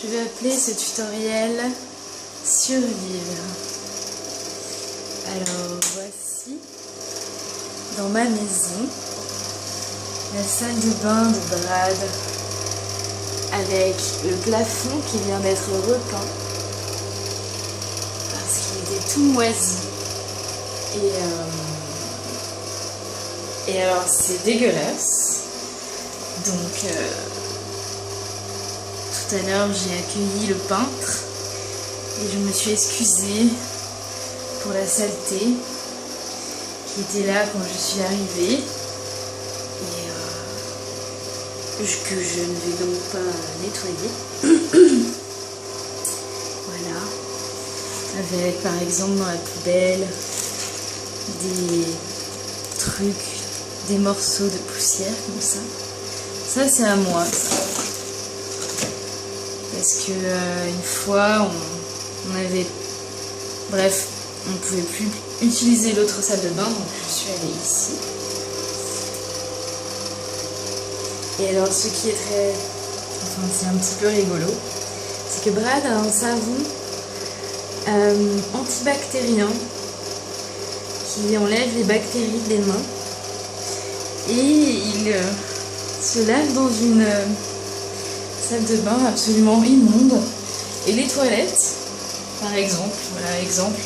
Je vais appeler ce tutoriel survivre. Alors voici dans ma maison la salle de bain de Brad avec le plafond qui vient d'être repeint parce qu'il était tout moisi et alors c'est dégueulasse. Donc tout à l'heure j'ai accueilli le peintre et je me suis excusée pour la saleté qui était là quand je suis arrivée et que je ne vais donc pas nettoyer. Voilà, avec par exemple dans la poubelle des trucs, des morceaux de poussière comme ça. Ça c'est à moi ça. Parce que une fois on avait, bref, on ne pouvait plus utiliser l'autre salle de bain, donc je suis allée ici. Et alors ce qui est c'est un petit peu rigolo, c'est que Brad a un savon antibactérien qui enlève les bactéries des mains et il se lave dans une salle de bain absolument immonde. Et les toilettes, par exemple, voilà exemple,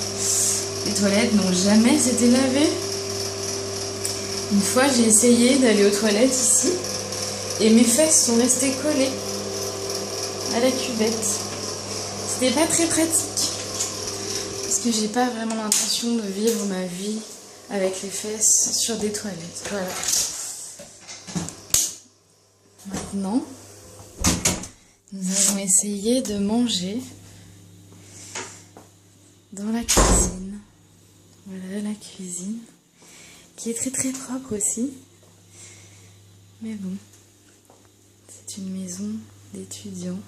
les toilettes n'ont jamais été lavées. Une fois j'ai essayé d'aller aux toilettes ici et mes fesses sont restées collées à la cuvette. C'était pas très pratique parce que j'ai pas vraiment l'intention de vivre ma vie avec les fesses sur des toilettes. Voilà. Maintenant, nous allons essayer de manger dans la cuisine. Voilà la cuisine, qui est très très propre aussi. Mais bon, c'est une maison d'étudiants.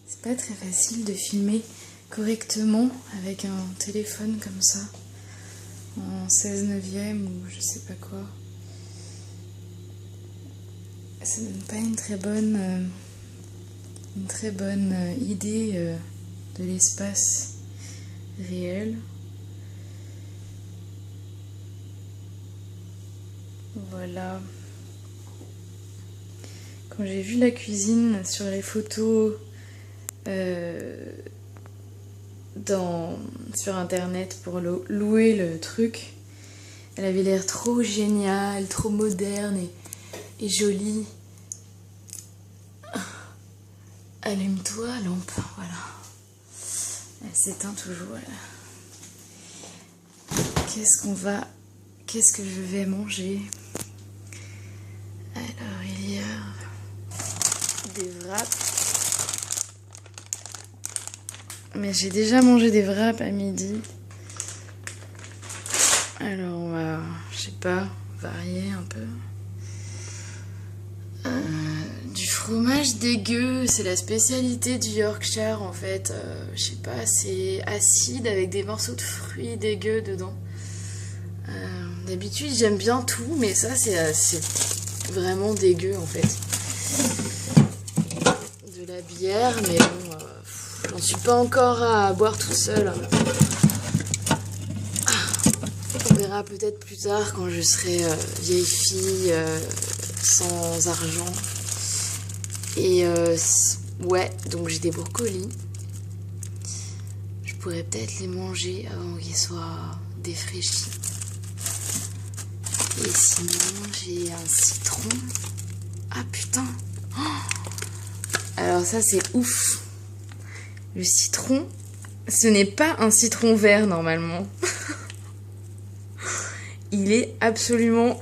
C'est pas très facile de filmer correctement avec un téléphone comme ça, en 16/9 ou je sais pas quoi. Ça donne pas une très bonne idée de l'espace réel. Voilà. Quand j'ai vu la cuisine sur les photos sur internet pour louer le truc, elle avait l'air trop géniale, trop moderne et jolie. Allume-toi, lampe, voilà. Elle s'éteint toujours. Qu'est-ce que je vais manger? Alors, il y a des wraps. Mais j'ai déjà mangé des wraps à midi. Alors, on va, je sais pas, varier un peu. Du fromage dégueu, c'est la spécialité du Yorkshire en fait. Je sais pas, c'est acide avec des morceaux de fruits dégueux dedans. D'habitude j'aime bien tout, mais ça c'est vraiment dégueu en fait. De la bière, mais bon, j'en suis pas encore à boire toute seule. On verra peut-être plus tard quand je serai vieille fille sans argent. Et ouais, donc j'ai des brocolis. Je pourrais peut-être les manger avant qu'ils soient défraîchis. Et sinon, j'ai un citron. Ah putain! Alors ça, c'est ouf. Le citron, ce n'est pas un citron vert normalement. Il est absolument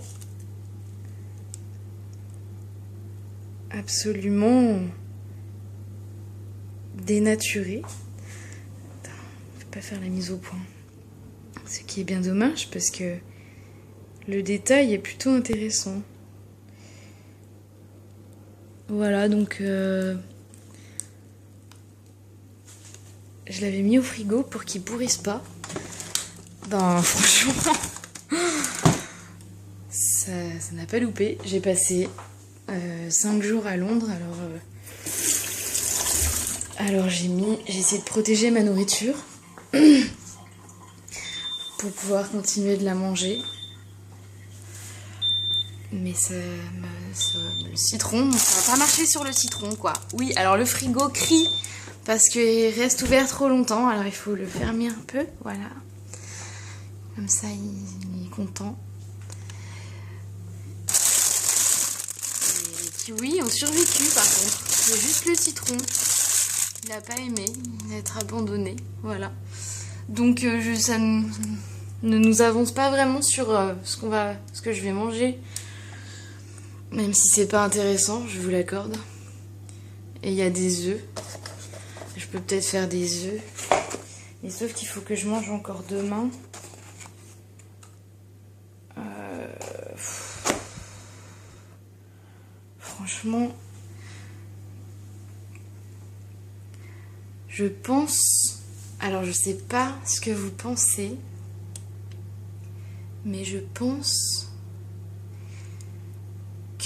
dénaturé. Attends, je vais pas faire la mise au point. Ce qui est bien dommage parce que le détail est plutôt intéressant. Voilà, donc je l'avais mis au frigo pour qu'il pourrisse pas. Ben franchement, ça n'a pas loupé. J'ai passé 5 jours à Londres, alors Alors j'ai essayé de protéger ma nourriture pour pouvoir continuer de la manger. Mais le citron, ça va pas marcher sur le citron quoi. Oui, alors le frigo crie parce qu'il reste ouvert trop longtemps, alors il faut le fermer un peu, voilà. Comme ça il est content. Les kiwis ont survécu par contre. C'est juste le citron. Il n'a pas aimé être abandonné, voilà. Donc ça ne nous avance pas vraiment sur ce que je vais manger. Même si c'est pas intéressant, je vous l'accorde. Et il y a des œufs. Je peux peut-être faire des œufs. Mais sauf qu'il faut que je mange encore demain. Franchement, je pense... Alors je sais pas ce que vous pensez. Mais je pense...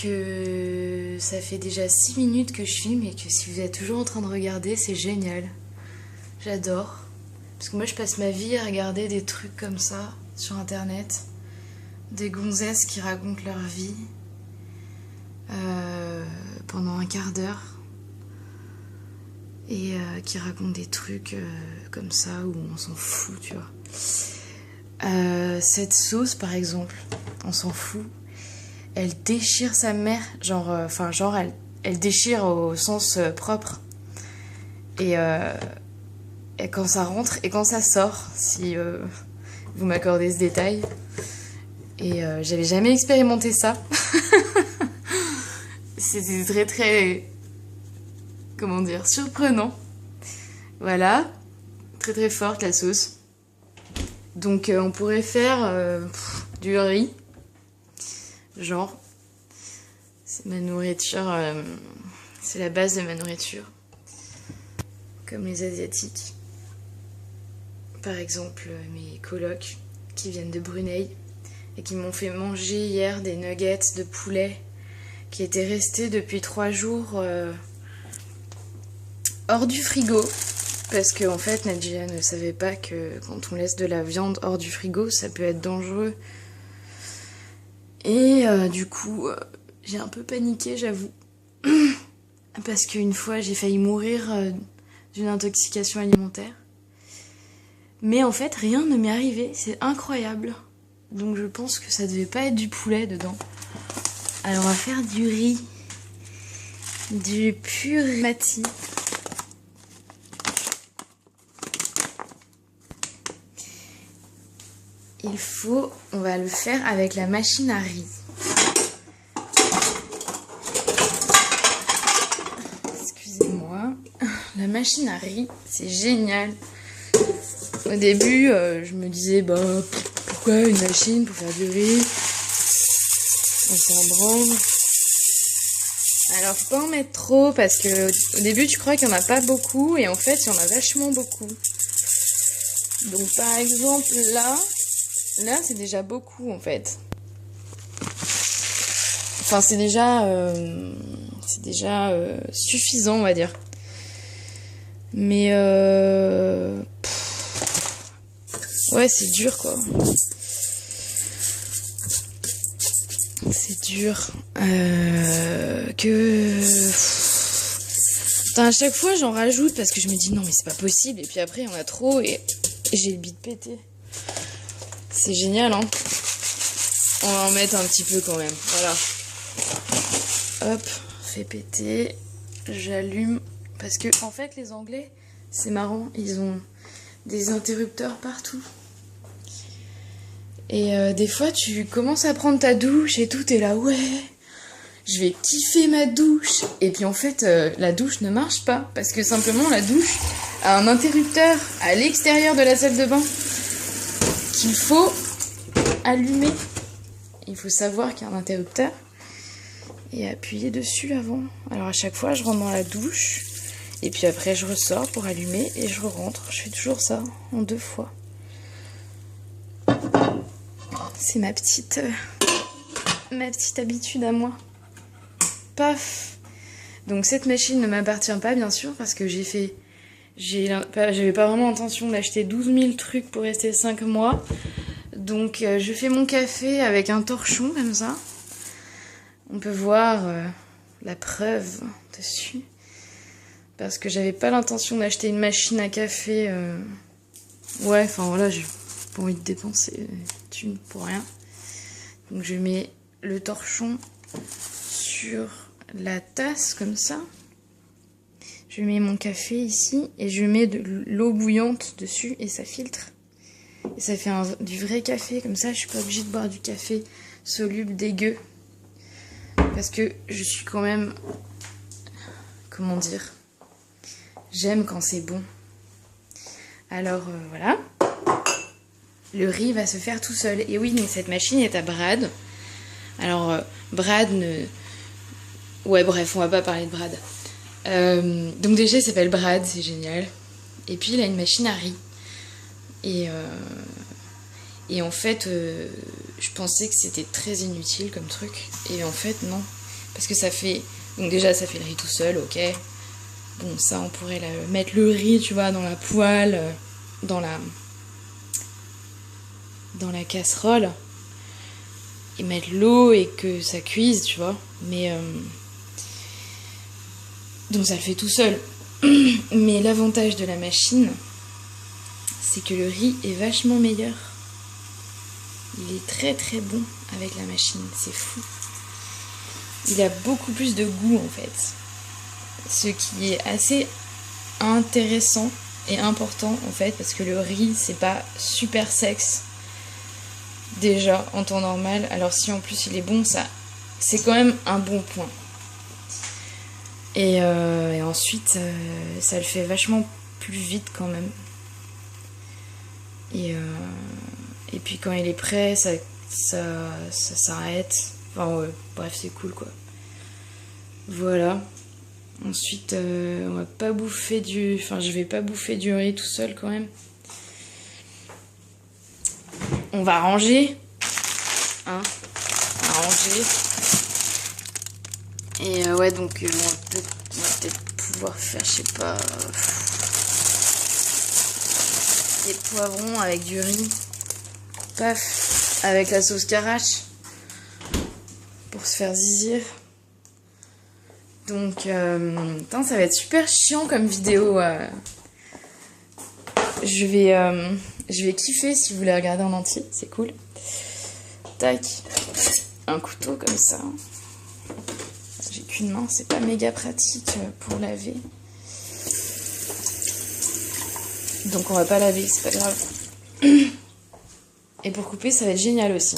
que ça fait déjà 6 minutes que je filme et que si vous êtes toujours en train de regarder, c'est génial. J'adore. Parce que moi, je passe ma vie à regarder des trucs comme ça sur Internet. Des gonzesses qui racontent leur vie pendant un quart d'heure. Et qui racontent des trucs comme ça où on s'en fout, tu vois. Cette sauce, par exemple, on s'en fout. Elle déchire sa mère, elle déchire au sens propre. Et quand ça rentre et quand ça sort, si vous m'accordez ce détail. Et j'avais jamais expérimenté ça. C'était très très, comment dire, surprenant. Voilà, très très forte la sauce. Donc on pourrait faire du riz. Genre, c'est ma nourriture, c'est la base de ma nourriture, comme les Asiatiques. Par exemple, mes colocs qui viennent de Brunei et qui m'ont fait manger hier des nuggets de poulet qui étaient restés depuis 3 jours hors du frigo. Parce que en fait, Nadja ne savait pas que quand on laisse de la viande hors du frigo, ça peut être dangereux. Et du coup, j'ai un peu paniqué, j'avoue. Parce qu'une fois, j'ai failli mourir d'une intoxication alimentaire. Mais en fait, rien ne m'est arrivé. C'est incroyable. Donc je pense que ça devait pas être du poulet dedans. Alors on va faire du riz. Du pur mati. On va le faire avec la machine à riz. Excusez-moi. La machine à riz, c'est génial. Au début, je me disais, pourquoi une machine pour faire du riz? On s'en branle. Alors, faut pas en mettre trop parce que au début, tu crois qu'il y en a pas beaucoup et en fait, il y en a vachement beaucoup. Donc, par exemple, là, c'est déjà beaucoup en fait. Enfin, c'est déjà suffisant, on va dire. Mais ouais, c'est dur quoi. C'est dur. À chaque fois, j'en rajoute parce que je me dis non, mais c'est pas possible. Et puis après, il y en a trop et j'ai le bide pété. C'est génial, hein. On va en mettre un petit peu quand même. Voilà. Hop, fait péter. J'allume. Parce que, en fait, les Anglais, c'est marrant. Ils ont des interrupteurs partout. Et des fois, tu commences à prendre ta douche et tout. T'es là, ouais, je vais kiffer ma douche. Et puis, en fait, la douche ne marche pas. Parce que simplement, la douche a un interrupteur à l'extérieur de la salle de bain qu'il faut allumer. Il faut savoir qu'il y a un interrupteur et appuyer dessus avant. Alors à chaque fois, je rentre dans la douche et puis après, je ressors pour allumer et je rentre. Je fais toujours ça en 2 fois. C'est ma petite habitude à moi. Paf. Donc cette machine ne m'appartient pas bien sûr parce que j'avais pas vraiment l'intention d'acheter 12 000 trucs pour rester 5 mois. Donc je fais mon café avec un torchon comme ça. On peut voir la preuve dessus. Parce que j'avais pas l'intention d'acheter une machine à café. Ouais, enfin voilà, j'ai pas envie de dépenser thunes pour rien. Donc je mets le torchon sur la tasse comme ça. Je mets mon café ici et je mets de l'eau bouillante dessus et ça filtre. Et ça fait du vrai café, comme ça je suis pas obligée de boire du café soluble dégueu. Parce que je suis quand même... Comment dire ? J'aime quand c'est bon. Alors voilà. Le riz va se faire tout seul. Et oui, mais cette machine est à Brad. Alors Brad ne... Ouais bref, on va pas parler de Brad. Donc déjà il s'appelle Brad, c'est génial. Et puis il a une machine à riz. Et en fait, je pensais que c'était très inutile comme truc. Et en fait, non. Parce que ça fait... Donc déjà, ça fait le riz tout seul, ok. Bon, ça, on pourrait mettre le riz, tu vois, dans la poêle, dans la casserole. Et mettre l'eau et que ça cuise, tu vois. Mais... Donc ça le fait tout seul. Mais l'avantage de la machine, c'est que le riz est vachement meilleur. Il est très très bon avec la machine, c'est fou. Il a beaucoup plus de goût en fait. Ce qui est assez intéressant et important en fait, parce que le riz c'est pas super sexe déjà en temps normal. Alors si en plus il est bon, ça c'est quand même un bon point. Et ensuite ça le fait vachement plus vite quand même. Et puis quand il est prêt, ça s'arrête. Enfin ouais, bref, c'est cool quoi. Voilà. Ensuite, on va pas bouffer du... Enfin, je vais pas bouffer du riz tout seul quand même. On va ranger. Hein, on va ranger. Et ouais, donc on va peut-être pouvoir faire, je sais pas... des poivrons avec du riz. Paf, avec la sauce Karach. Pour se faire zizir. Donc, putain, ça va être super chiant comme vidéo. Je vais kiffer si vous voulez regarder en entier, c'est cool. Tac, un couteau comme ça. J'ai qu'une main, c'est pas méga pratique pour laver. Donc on va pas laver, c'est pas grave. Et pour couper, ça va être génial aussi.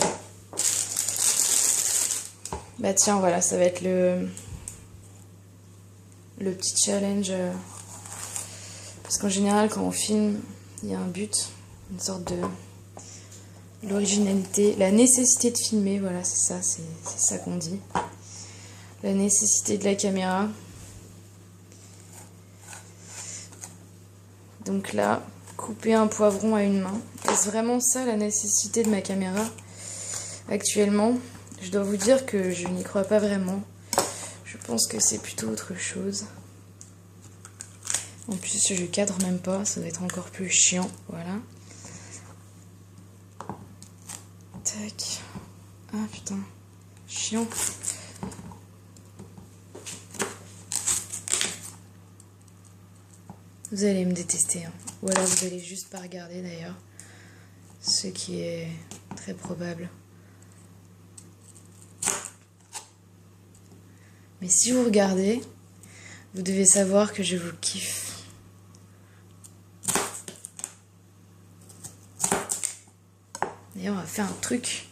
Bah tiens, voilà, ça va être le petit challenge. Parce qu'en général, quand on filme, il y a un but, une sorte de... l'originalité, la nécessité de filmer, voilà, c'est ça qu'on dit. La nécessité de la caméra. Donc là, couper un poivron à une main. Est-ce vraiment ça la nécessité de ma caméra actuellement? Je dois vous dire que je n'y crois pas vraiment. Je pense que c'est plutôt autre chose. En plus, je cadre même pas, ça va être encore plus chiant. Voilà. Tac. Ah putain, chiant. Vous allez me détester, hein. Ou alors vous allez juste pas regarder d'ailleurs. Ce qui est très probable. Mais si vous regardez, vous devez savoir que je vous kiffe. D'ailleurs, on va faire un truc.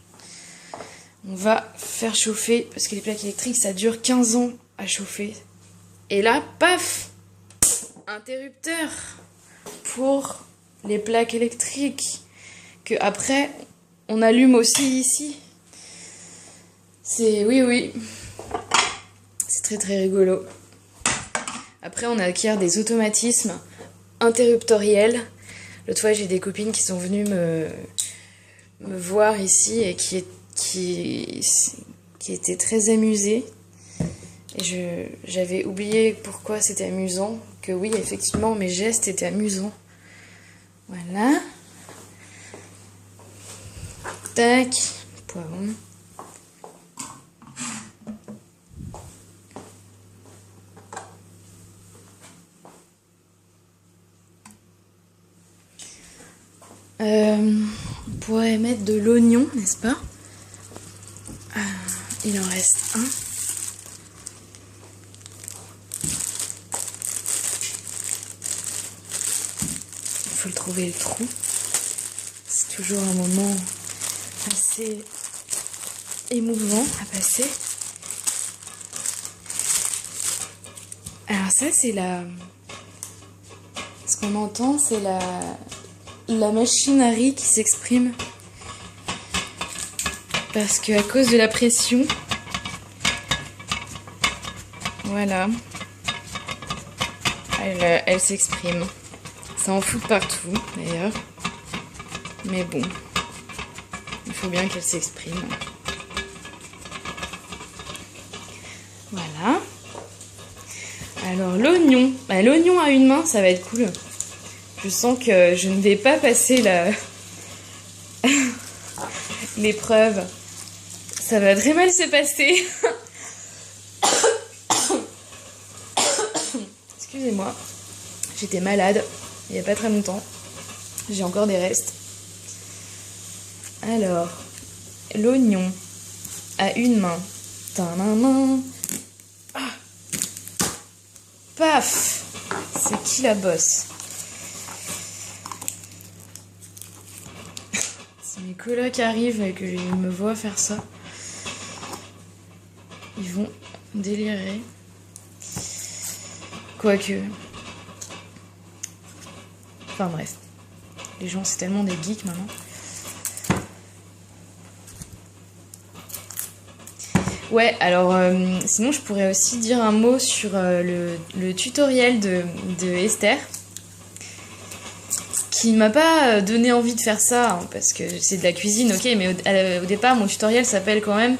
On va faire chauffer, parce que les plaques électriques, ça dure 15 ans à chauffer. Et là, paf! Interrupteur pour les plaques électriques que après on allume aussi ici. C'est oui, c'est très très rigolo. Après on acquiert des automatismes interruptoriels. L'autre fois j'ai des copines qui sont venues me voir ici et qui étaient très amusées Et j'avais oublié pourquoi c'était amusant. Que oui, effectivement, mes gestes étaient amusants. Voilà. Tac. Poivron. On pourrait mettre de l'oignon, n'est-ce pas? Il en reste un. Il faut le trouver le trou. C'est toujours un moment assez émouvant à passer. Alors ça c'est ce qu'on entend, c'est la machinerie qui s'exprime. Parce qu'à cause de la pression, voilà, elle s'exprime. Ça en fout partout d'ailleurs. Mais bon, il faut bien qu'elle s'exprime. Voilà. Alors l'oignon. L'oignon à une main, ça va être cool. Je sens que je ne vais pas passer l'épreuve. Ça va très mal se passer. Excusez-moi. J'étais malade il n'y a pas très longtemps. J'ai encore des restes. Alors, l'oignon à une main. Tadam. Ah. Paf! C'est qui la bosse? Si mes colocs arrivent et qu'ils me voient faire ça, ils vont délirer. Quoique. Enfin bref. Les gens, c'est tellement des geeks maintenant. Ouais, alors sinon je pourrais aussi dire un mot sur le tutoriel de Esther, qui m'a pas donné envie de faire ça, hein, parce que c'est de la cuisine, ok, mais au départ mon tutoriel s'appelle quand même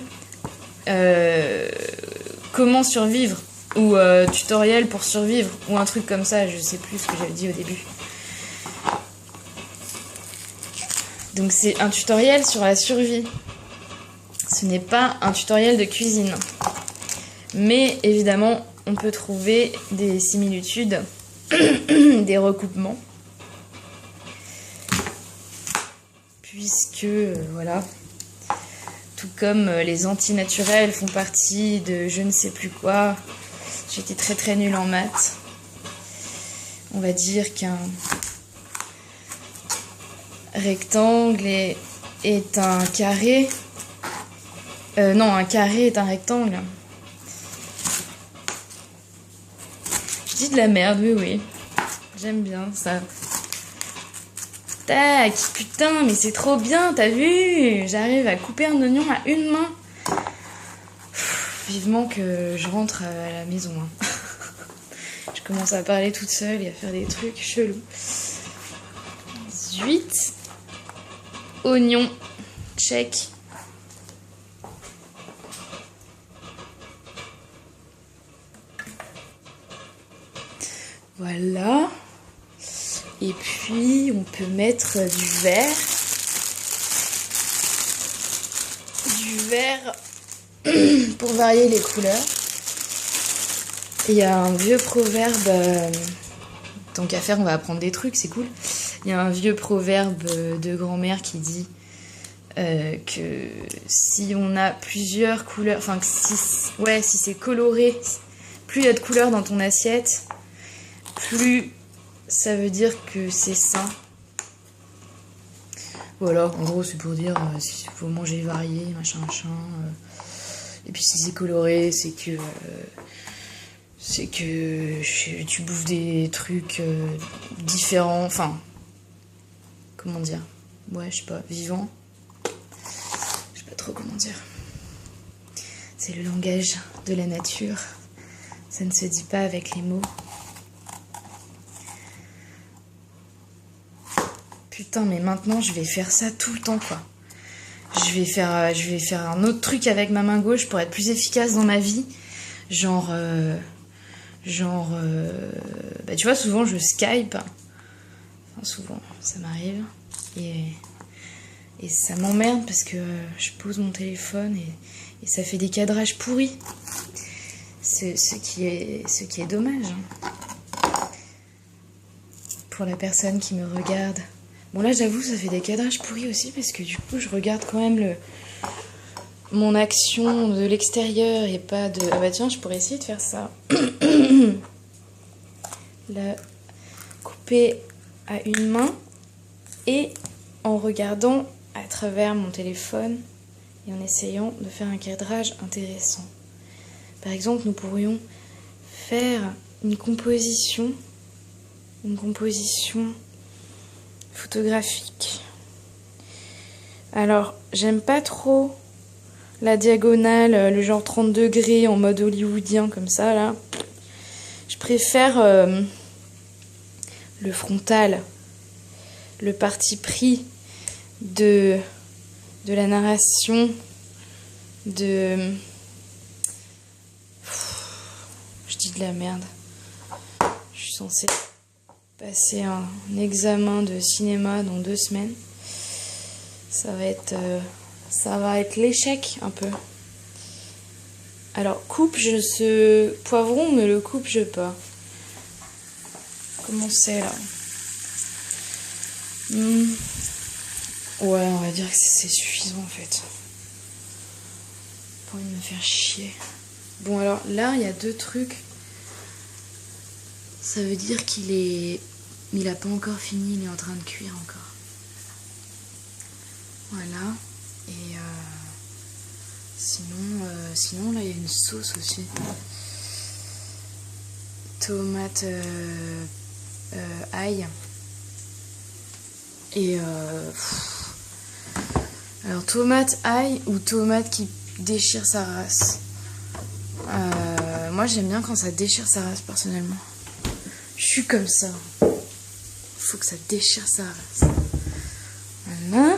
comment survivre, ou tutoriel pour survivre, ou un truc comme ça, je sais plus ce que j'avais dit au début. Donc c'est un tutoriel sur la survie. Ce n'est pas un tutoriel de cuisine. Mais évidemment, on peut trouver des similitudes, des recoupements. Puisque, voilà, tout comme les antinaturels font partie de je ne sais plus quoi, j'étais très très nulle en maths. On va dire qu'un rectangle est un carré. Non, un carré est un rectangle. Je dis de la merde, oui. J'aime bien ça. Tac, putain, mais c'est trop bien, t'as vu? J'arrive à couper un oignon à une main. Vivement que je rentre à la maison. Hein. Je commence à parler toute seule et à faire des trucs chelous. 18. Oignon. Check. Voilà. Et puis, on peut mettre du vert. Du vert pour varier les couleurs. Il y a un vieux proverbe... tant qu'à faire, on va apprendre des trucs, c'est cool. Il y a un vieux proverbe de grand-mère qui dit que si on a plusieurs couleurs... Enfin, si c'est coloré, plus il y a de couleurs dans ton assiette, plus ça veut dire que c'est sain. Voilà, en gros c'est pour dire s'il faut manger varié, machin. Et puis si c'est coloré, c'est que tu bouffes des trucs différents, enfin, comment dire, ouais, je sais pas, vivant. Je sais pas trop comment dire. C'est le langage de la nature. Ça ne se dit pas avec les mots. Putain, mais maintenant, je vais faire ça tout le temps, quoi. Je vais faire un autre truc avec ma main gauche pour être plus efficace dans ma vie. Genre, bah, tu vois, souvent je Skype. Enfin, souvent, ça m'arrive. Et ça m'emmerde parce que je pose mon téléphone et ça fait des cadrages pourris. Ce qui est dommage. Pour la personne qui me regarde. Bon là j'avoue ça fait des cadrages pourris aussi parce que du coup je regarde quand même mon action de l'extérieur et pas de... Ah bah tiens je pourrais essayer de faire ça. La couper à une main et en regardant à travers mon téléphone et en essayant de faire un cadrage intéressant. Par exemple nous pourrions faire une composition photographique. Alors, j'aime pas trop la diagonale, le genre 30 degrés en mode hollywoodien comme ça, là. Je préfère le frontal, le parti pris de la narration, je dis de la merde. Je suis censée passer un examen de cinéma dans 2 semaines. Ça va être l'échec un peu. Alors coupe ce poivron, mais le coupe je pas. Comment c'est là? Ouais, on va dire que c'est suffisant en fait. Pas envie de me faire chier. Bon alors là il y a 2 trucs. Ça veut dire il a pas encore fini, il est en train de cuire encore. Voilà. Et sinon là il y a une sauce aussi. Tomate ail. Et alors tomate ail ou tomate qui déchire sa race. Moi j'aime bien quand ça déchire sa race personnellement. Je suis comme ça. Faut que ça déchire sa race. Voilà.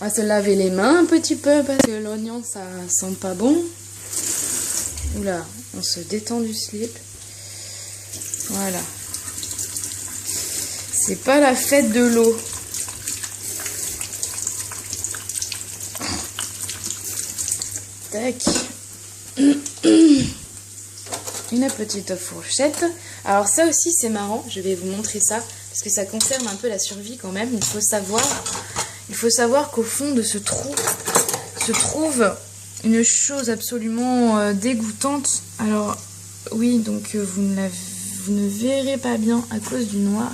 On va se laver les mains un petit peu parce que l'oignon ça sent pas bon. Oula, on se détend du slip. Voilà. C'est pas la fête de l'eau. Tac. Une petite fourchette. Alors ça aussi c'est marrant, je vais vous montrer ça parce que ça concerne un peu la survie quand même. Il faut savoir qu'au fond de ce trou se trouve une chose absolument dégoûtante. Alors oui, donc vous ne verrez pas bien à cause du noir.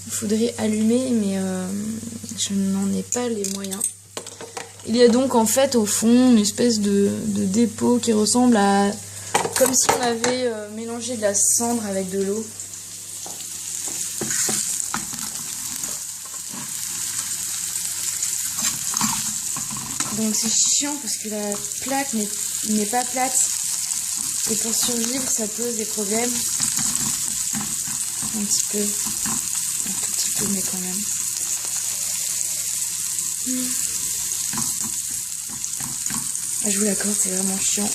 Il faudrait allumer mais je n'en ai pas les moyens. Il y a donc en fait au fond une espèce de dépôt qui ressemble à... comme si on avait mélangé de la cendre avec de l'eau. Donc c'est chiant parce que la plaque n'est pas plate. Et pour survivre, ça pose des problèmes. Un petit peu. Un tout petit peu, mais quand même. Je vous l'accorde, c'est vraiment chiant.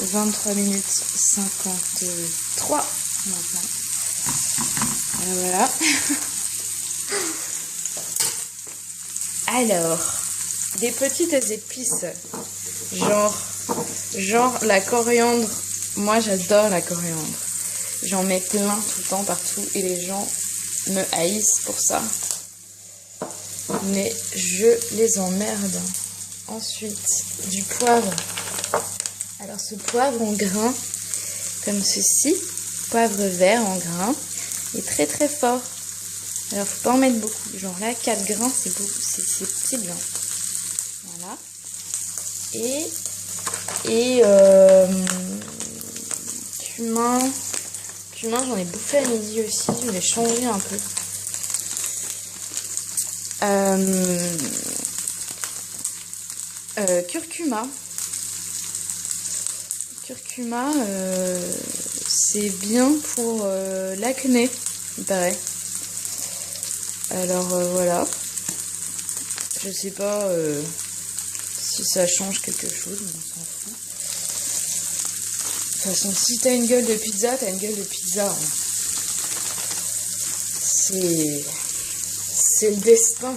23 minutes 53 maintenant. Voilà. Alors, des petites épices. Genre la coriandre. Moi j'adore la coriandre. J'en mets plein tout le temps partout et les gens me haïssent pour ça. Mais je les emmerde. Ensuite, du poivre. Alors ce poivre en grains, comme ceci, poivre vert en grains, est très très fort. Alors faut pas en mettre beaucoup. Genre là, 4 grains, c'est beaucoup, c'est bien. Voilà. Et cumin, j'en ai bouffé à midi aussi. Je vais changer un peu. Curcuma. Curcuma, c'est bien pour l'acné, il paraît. Alors voilà. Je sais pas Si ça change quelque chose, mais on s'en fout. De toute façon, si t'as une gueule de pizza, t'as une gueule de pizza. Hein. C'est le destin.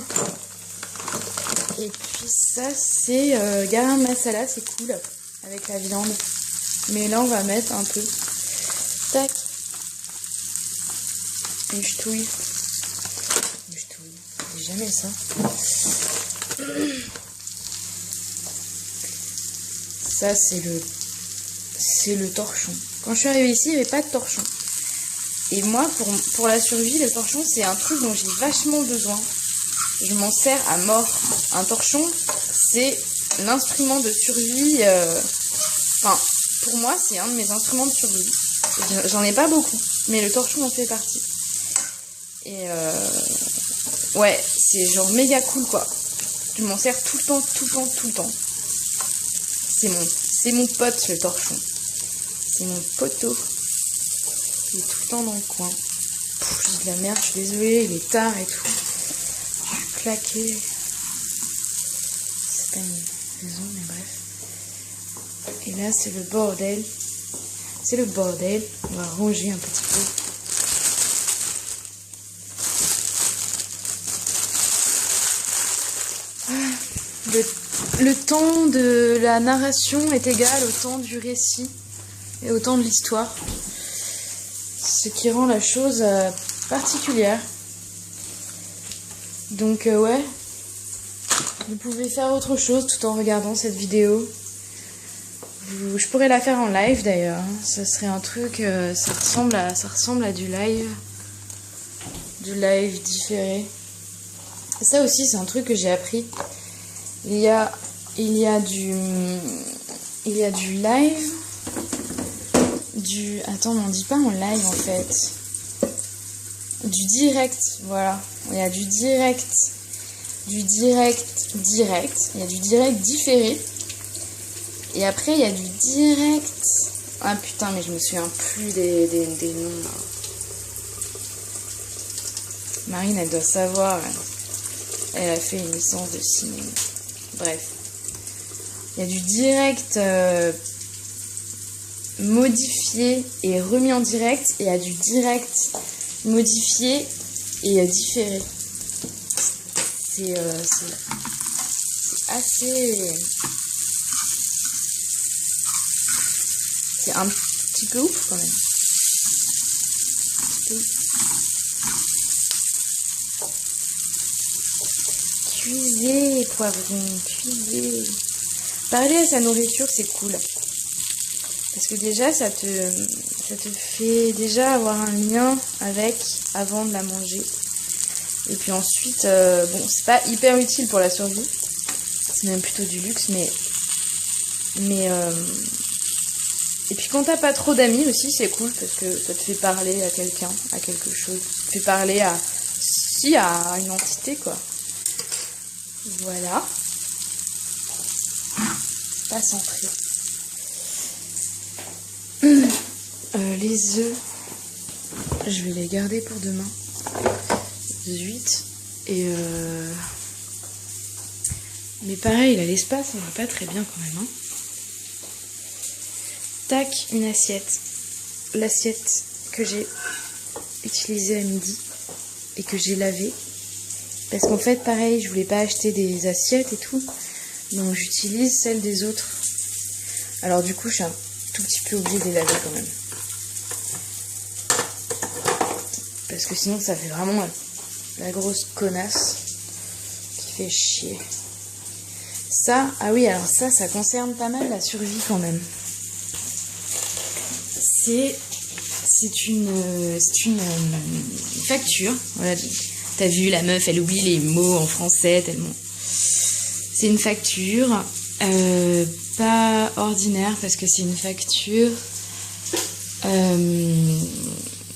Et puis ça, c'est garam masala, c'est cool, avec la viande. Mais là, on va mettre un peu. Tac. Une ch'touille. Une ch'touille. C'est jamais ça. Ça, c'est le torchon. Quand je suis arrivée ici, il n'y avait pas de torchon. Et moi, pour la survie, le torchon, c'est un truc dont j'ai vachement besoin. Je m'en sers à mort. Un torchon, c'est l'instrument de survie. Enfin, pour moi, c'est un de mes instruments de survie. J'en ai pas beaucoup, mais le torchon en fait partie. Et ouais, c'est genre méga cool, quoi. Je m'en sers tout le temps, tout le temps, tout le temps. C'est mon pote, le torchon. C'est mon poteau. Il est tout le temps dans le coin. J'ai de la merde, je suis désolée, il est tard et tout. Je suis claquée. C'est pas une raison, mais bref. Et là, c'est le bordel. C'est le bordel. On va ranger un petit peu. Le temps de la narration est égal au temps du récit et au temps de l'histoire. Ce qui rend la chose particulière. Donc ouais, vous pouvez faire autre chose tout en regardant cette vidéo. Je pourrais la faire en live d'ailleurs. Ça serait un truc, ça ressemble à du live différé. Ça aussi c'est un truc que j'ai appris. Il y a du live, attends, on dit pas en live en fait. Du direct, voilà. Il y a du direct. Il y a du direct différé. Et après, il y a du direct. Ah putain, mais je me souviens plus des noms. Là. Marine, elle doit savoir. Elle a fait une licence de cinéma. Bref. Il y a du direct modifié et remis en direct. Et il y a du direct modifié et différé. C'est assez... C'est un petit peu ouf quand même. Un petit peu ouf. Cuisez, poivron, cuisez. Parler à sa nourriture, c'est cool. Parce que déjà, ça te fait déjà avoir un lien avec avant de la manger. Et puis ensuite, bon, c'est pas hyper utile pour la survie. C'est même plutôt du luxe, mais et puis quand t'as pas trop d'amis aussi, c'est cool parce que ça te fait parler à quelqu'un, à quelque chose. Ça te fait parler à une entité, quoi. Voilà. C'est pas centré. Les œufs, je vais les garder pour demain. Zut. Et mais pareil, là, l'espace, on va pas très bien quand même. Hein. Tac, une assiette. L'assiette que j'ai utilisée à midi et que j'ai lavée. Parce qu'en fait, pareil, je voulais pas acheter des assiettes et tout. Donc j'utilise celles des autres. Alors du coup, je suis un tout petit peu obligée de les laver quand même. Parce que sinon, ça fait vraiment la grosse connasse qui fait chier. Ça, ah oui, alors ça concerne pas mal la survie quand même. C'est une facture. Voilà, t'as vu, la meuf, elle oublie les mots en français tellement. C'est une facture pas ordinaire parce que c'est une facture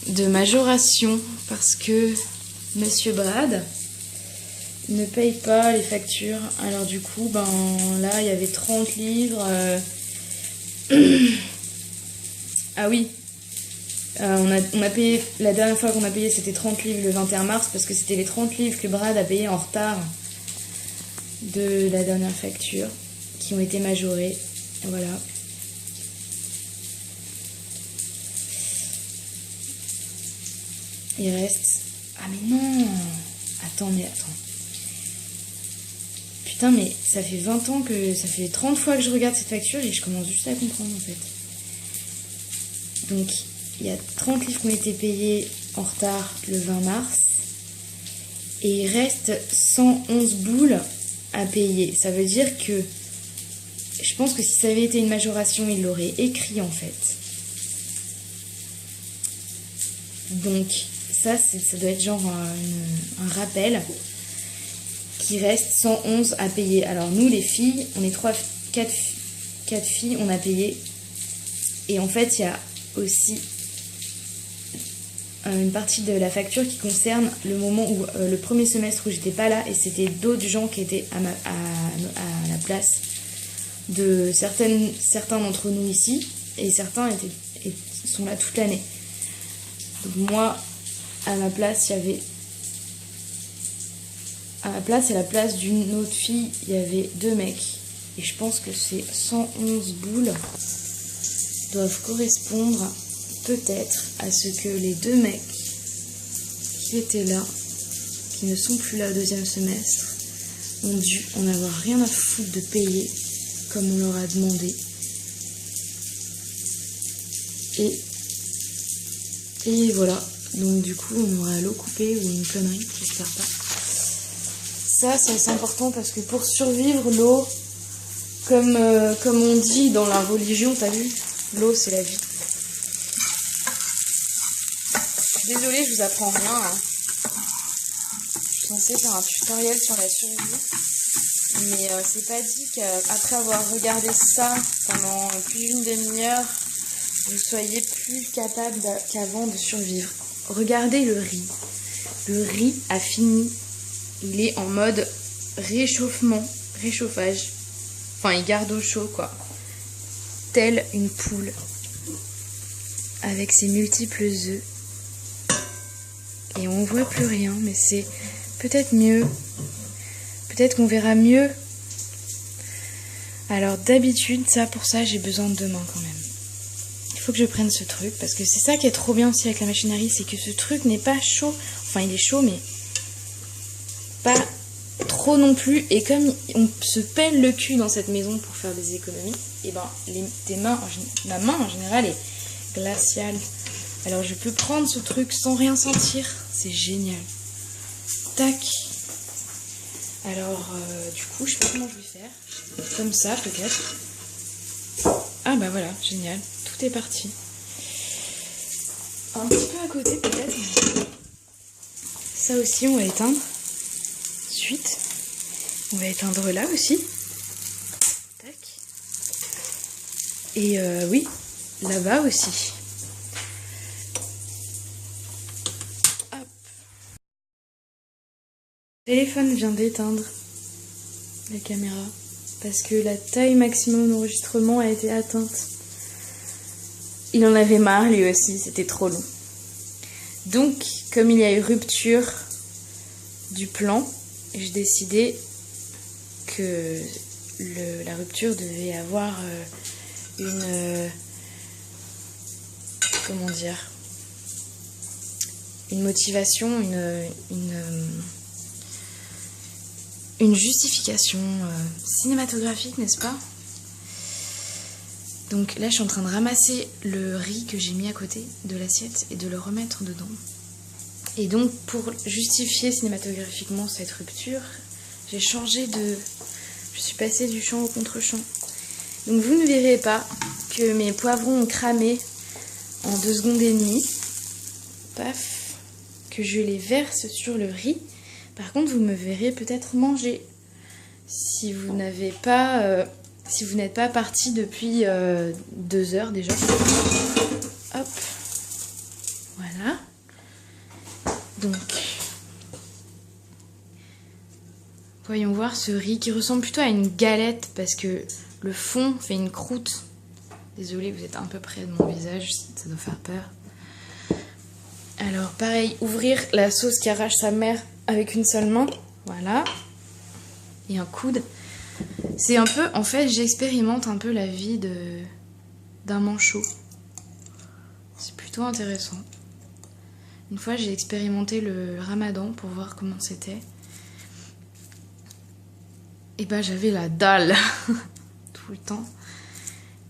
de majoration parce que Monsieur Brad ne paye pas les factures. Alors du coup, ben là, il y avait 30 livres. Ah oui, on a payé, la dernière fois qu'on a payé, c'était 30 livres le 21 mars parce que c'était les 30 livres que Brad a payé en retard de la dernière facture. qui ont été majorés. Voilà. Il reste... Ah mais non! Attends. Putain, mais ça fait 20 ans que... Ça fait 30 fois que je regarde cette facture et je commence juste à comprendre en fait. Donc, il y a 30 livres qui ont été payés en retard le 20 mars. Et il reste 111 boules à payer. Ça veut dire que... Je pense que si ça avait été une majoration, il l'aurait écrit en fait. Donc, ça doit être genre un rappel. Qu'il reste 111 à payer. Alors nous les filles, on est 4 filles, on a payé. Et en fait il y a aussi une partie de la facture qui concerne le moment où le premier semestre où j'étais pas là et c'était d'autres gens qui étaient à la place de certains d'entre nous ici et certains sont là toute l'année. Donc moi à ma place il y avait à ma place et à la place d'une autre fille, il y avait 2 mecs. Et je pense que ces 111 boules doivent correspondre peut-être à ce que les 2 mecs qui étaient là, qui ne sont plus là au 2e semestre, ont dû en avoir rien à foutre de payer comme on leur a demandé. Et voilà. Donc du coup, on aura l'eau coupée ou une connerie, j'espère pas. Ça, c'est assez important parce que pour survivre, l'eau, comme on dit dans la religion, t'as vu, l'eau c'est la vie. Je suis désolée, je vous apprends rien. Hein. Je suis censée faire un tutoriel sur la survie. Mais c'est pas dit qu'après avoir regardé ça pendant plus d'une demi-heure, vous soyez plus capable qu'avant de survivre. Regardez le riz. Le riz a fini. Il est en mode réchauffage. Enfin, il garde au chaud, quoi. Telle une poule. Avec ses multiples œufs. Et on voit plus rien, mais c'est peut-être mieux. Peut-être qu'on verra mieux. Alors, d'habitude, pour ça, j'ai besoin de 2 mains quand même. Il faut que je prenne ce truc, parce que c'est ça qui est trop bien aussi avec la machine à riz, c'est que ce truc n'est pas chaud. Enfin, il est chaud, mais... pas trop non plus, et comme on se pèle le cul dans cette maison pour faire des économies, et ben ma main en général est glaciale. Alors je peux prendre ce truc sans rien sentir, c'est génial. Tac. Alors du coup je sais pas comment je vais faire, comme ça peut-être. Ah bah voilà, génial, tout est parti. Un petit peu à côté peut-être, mais... ça aussi on va éteindre. Ensuite, on va éteindre là aussi. Tac. Et oui, là-bas aussi. Hop. Le téléphone vient d'éteindre la caméra parce que la taille maximum d'enregistrement a été atteinte. Il en avait marre lui aussi, c'était trop long. Donc, comme il y a eu rupture du plan, j'ai décidé que la rupture devait avoir comment dire, une motivation, une justification cinématographique, n'est-ce pas? Donc là je suis en train de ramasser le riz que j'ai mis à côté de l'assiette et de le remettre dedans. Et donc pour justifier cinématographiquement cette rupture, j'ai changé de... Je suis passée du champ au contre-champ. Donc vous ne verrez pas que mes poivrons ont cramé en 2 secondes et demie. Paf, que je les verse sur le riz. Par contre, vous me verrez peut-être manger. Si vous n'avez pas... si vous n'êtes pas parti depuis 2 heures déjà. Hop. Voilà. Donc, voyons voir ce riz qui ressemble plutôt à une galette parce que le fond fait une croûte. Désolée, vous êtes un peu près de mon visage, ça doit faire peur. Alors, pareil, ouvrir la sauce qui arrache sa mère avec une seule main. Voilà. Et un coude. C'est un peu, en fait, j'expérimente un peu la vie d'un manchot. C'est plutôt intéressant. Une fois, j'ai expérimenté le ramadan pour voir comment c'était. Et ben, j'avais la dalle tout le temps.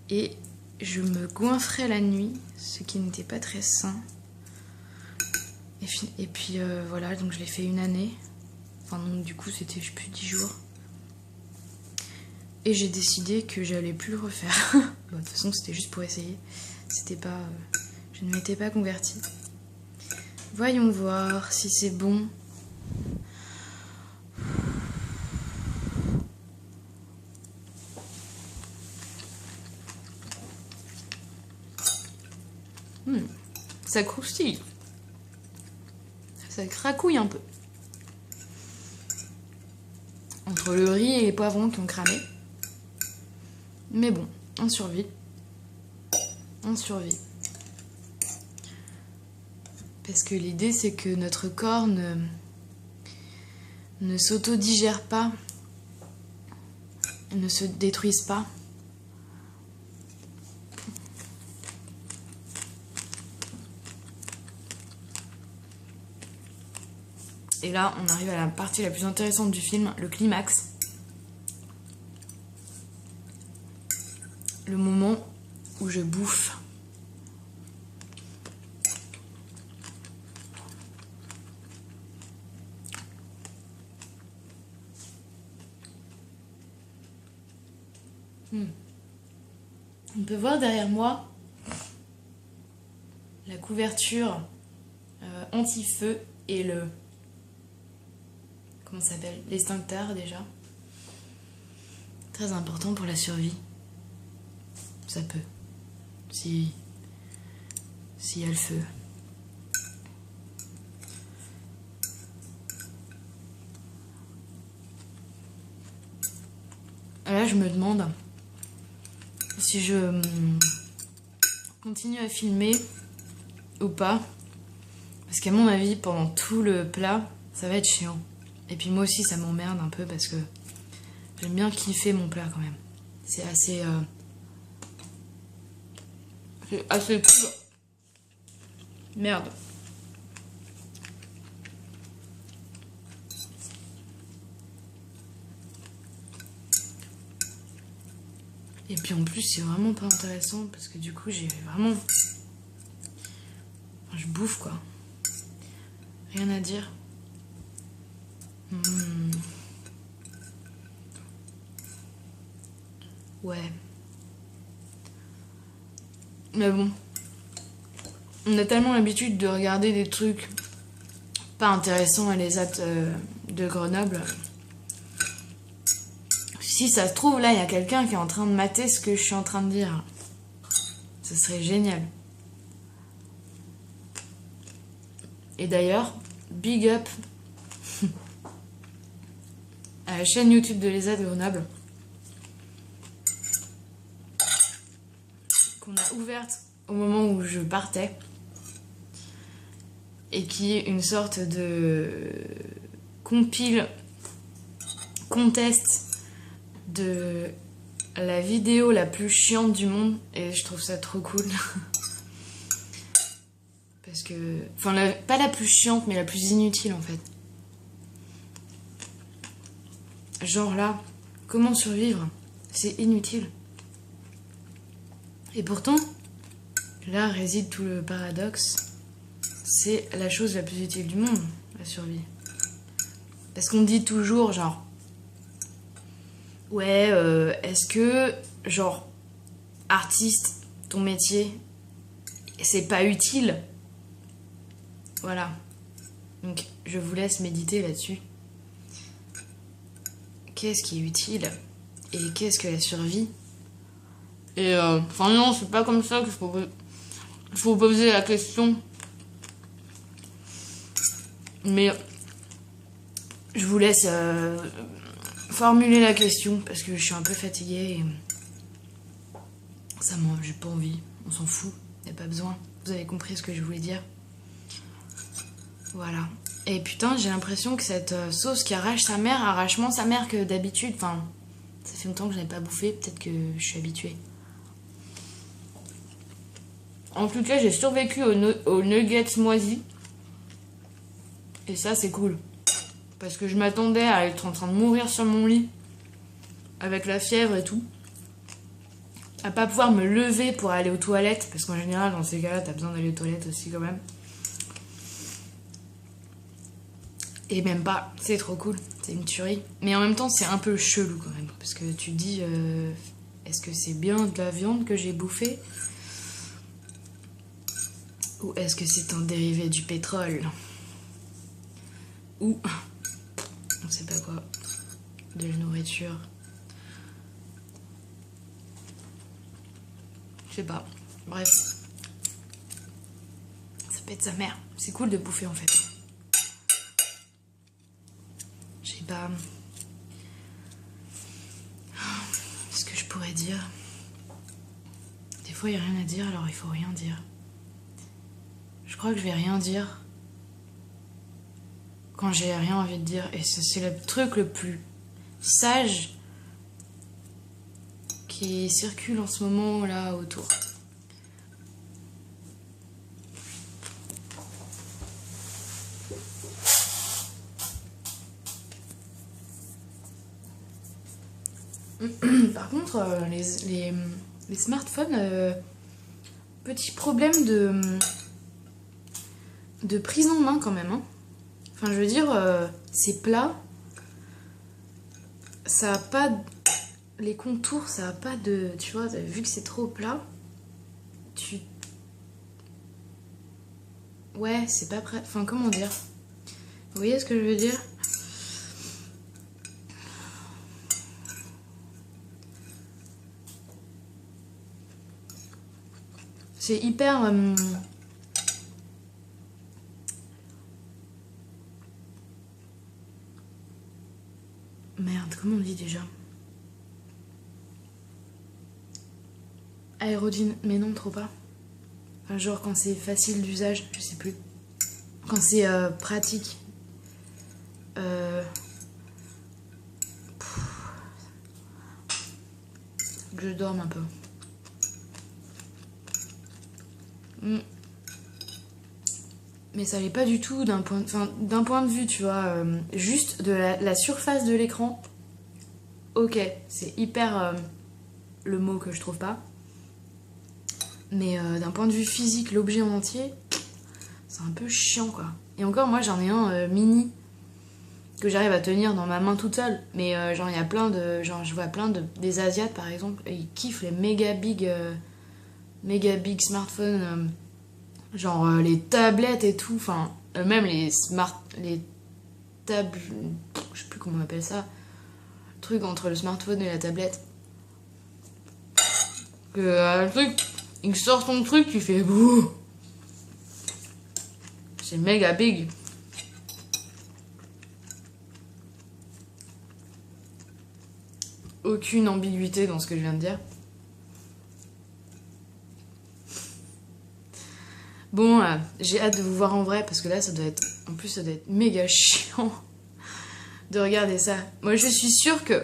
Et je me goinfrais la nuit, ce qui n'était pas très sain. Et puis voilà, donc je l'ai fait une année. Enfin, donc, du coup, c'était, je sais plus, 10 jours. Et j'ai décidé que j'allais plus le refaire. Bon, de toute façon, c'était juste pour essayer. C'était pas... je ne m'étais pas convertie. Voyons voir si c'est bon. Ça croustille. Ça cracouille un peu. Entre le riz et les poivrons qui ont cramé. Mais bon, on survit. On survit. Parce que l'idée, c'est que notre corps ne s'auto-digère pas, ne se détruise pas. Et là, on arrive à la partie la plus intéressante du film, le climax. Le moment où je bouffe. On peut voir derrière moi la couverture anti-feu et le... comment ça s'appelle? L'extincteur déjà. Très important pour la survie. Ça peut. S'il y a le feu. Là, je me demande si je continue à filmer ou pas. Parce qu'à mon avis, pendant tout le plat, ça va être chiant. Et puis moi aussi, ça m'emmerde un peu parce que j'aime bien kiffer mon plat quand même. C'est assez... c'est assez cool. Merde. Et puis en plus, c'est vraiment pas intéressant parce que du coup, j'ai vraiment... enfin, je bouffe quoi. Rien à dire. Ouais. Mais bon. On a tellement l'habitude de regarder des trucs pas intéressants à l'ESAT de Grenoble. Si ça se trouve, là, il y a quelqu'un qui est en train de mater ce que je suis en train de dire. Ce serait génial. Et d'ailleurs, big up à la chaîne YouTube de l'ESAT de Grenoble, qu'on a ouverte au moment où je partais, et qui est une sorte de compile contest de la vidéo la plus chiante du monde, et je trouve ça trop cool. Parce que... enfin, pas la plus chiante, mais la plus inutile en fait. Genre là, comment survivre? C'est inutile. Et pourtant, là réside tout le paradoxe. C'est la chose la plus utile du monde, la survie. Parce qu'on dit toujours, genre... ouais, est-ce que, genre, artiste, ton métier, c'est pas utile? Voilà. Donc, je vous laisse méditer là-dessus. Qu'est-ce qui est utile? Et qu'est-ce que la survie? Et enfin non, c'est pas comme ça qu'il faut poser la question. Mais je vous laisse formuler la question parce que je suis un peu fatiguée et ça j'ai pas envie. On s'en fout, y a pas besoin. Vous avez compris ce que je voulais dire. Voilà. Et putain, j'ai l'impression que cette sauce qui arrache sa mère, arrache moins sa mère que d'habitude. Enfin, Ça fait longtemps que je n'avais pas bouffé, peut-être que je suis habituée. En tout cas, j'ai survécu aux nuggets moisis. Et ça, c'est cool. Parce que je m'attendais à être en train de mourir sur mon lit. Avec la fièvre et tout. À pas pouvoir me lever pour aller aux toilettes. Parce qu'en général, dans ces cas-là, t'as besoin d'aller aux toilettes aussi quand même. Et même pas. C'est trop cool. C'est une tuerie. Mais en même temps, c'est un peu chelou quand même. Parce que tu te dis... est-ce que c'est bien de la viande que j'ai bouffée ? Ou est-ce que c'est un dérivé du pétrole ? Ou, on sait pas quoi, de la nourriture. Je sais pas. Bref. Ça pète sa mère. C'est cool de bouffer en fait. Je sais pas. Qu'est-ce que je pourrais dire ? Des fois, il n'y a rien à dire, alors il faut rien dire. Je crois que je vais rien dire quand j'ai rien envie de dire. Et c'est le truc le plus sage qui circule en ce moment là autour. Par contre, les smartphones, petit problème de prise en main quand même. Hein. Enfin, je veux dire, c'est plat. Ça a pas... Les contours, ça a pas de... Tu vois, vu que c'est trop plat, tu... Ouais, c'est pas prêt... Enfin, comment dire ? Vous voyez ce que je veux dire ? C'est hyper... Merde, comment on dit déjà ? Aérodynamique, mais non, trop pas. Enfin, genre quand c'est facile d'usage, je sais plus. Quand c'est pratique. Que je dorme un peu. Mais ça l'est pas du tout d'un point de vue, tu vois, juste de la surface de l'écran. Ok, c'est hyper le mot que je trouve pas. Mais d'un point de vue physique, l'objet en entier, c'est un peu chiant quoi. Et encore, moi j'en ai un mini que j'arrive à tenir dans ma main toute seule. Mais genre, il y a plein de. Genre, je vois plein des Asiates par exemple, et ils kiffent les méga big smartphones. Genre les tablettes et tout, enfin, même les tables, je sais plus comment on appelle ça, le truc entre le smartphone et la tablette. Le truc, il sort son truc, tu fais bouh. C'est méga big. Aucune ambiguïté dans ce que je viens de dire. Bon, j'ai hâte de vous voir en vrai parce que là, ça doit être... En plus, ça doit être méga chiant de regarder ça. Moi, je suis sûre que...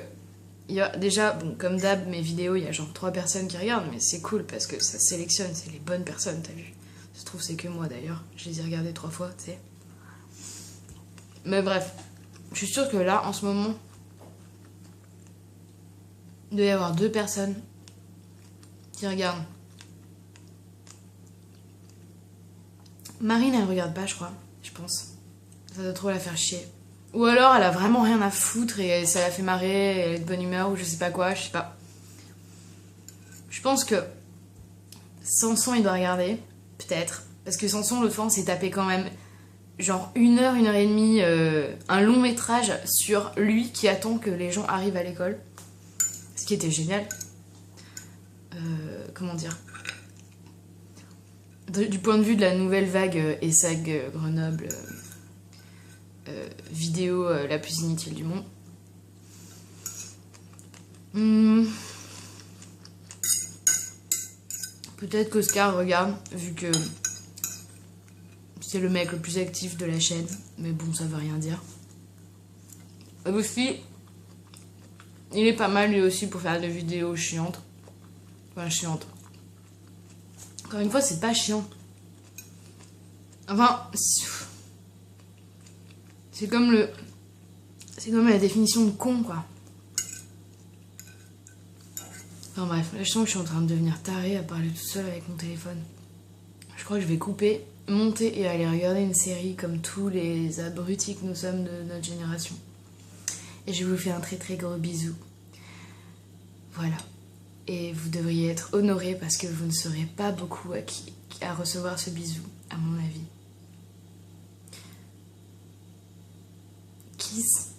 Il y a déjà, bon, comme d'hab, mes vidéos, il y a genre 3 personnes qui regardent, mais c'est cool parce que ça sélectionne, c'est les bonnes personnes, t'as vu. Ça se trouve, c'est que moi d'ailleurs. Je les ai regardées 3 fois, tu sais. Mais bref, je suis sûre que là, en ce moment, il doit y avoir 2 personnes qui regardent. Marine, elle regarde pas, je crois. Je pense. Ça doit trop la faire chier. Ou alors, elle a vraiment rien à foutre et ça la fait marrer, elle est de bonne humeur ou je sais pas quoi, je sais pas. Je pense que Samson, il doit regarder. Peut-être. Parce que Samson, l'autre fois, on s'est tapé quand même genre 1 heure, 1 heure et demie, un long métrage sur lui qui attend que les gens arrivent à l'école. Ce qui était génial. Comment dire ? Du point de vue de la nouvelle vague ESSAG Grenoble, vidéo la plus inutile du monde. Peut-être qu'Oscar regarde, vu que c'est le mec le plus actif de la chaîne. Mais bon, ça veut rien dire. Aussi, Il est pas mal lui aussi pour faire des vidéos chiantes. Enfin, chiantes. Encore une fois, c'est pas chiant. Enfin, c'est comme le... C'est comme la définition de con, quoi. Enfin bref, là je sens que je suis en train de devenir tarée à parler toute seule avec mon téléphone. Je crois que je vais couper, monter et aller regarder une série comme tous les abrutis que nous sommes de notre génération. Et je vous fais un très très gros bisou. Voilà. Et vous devriez être honorés parce que vous ne serez pas beaucoup à recevoir ce bisou, à mon avis. Kiss.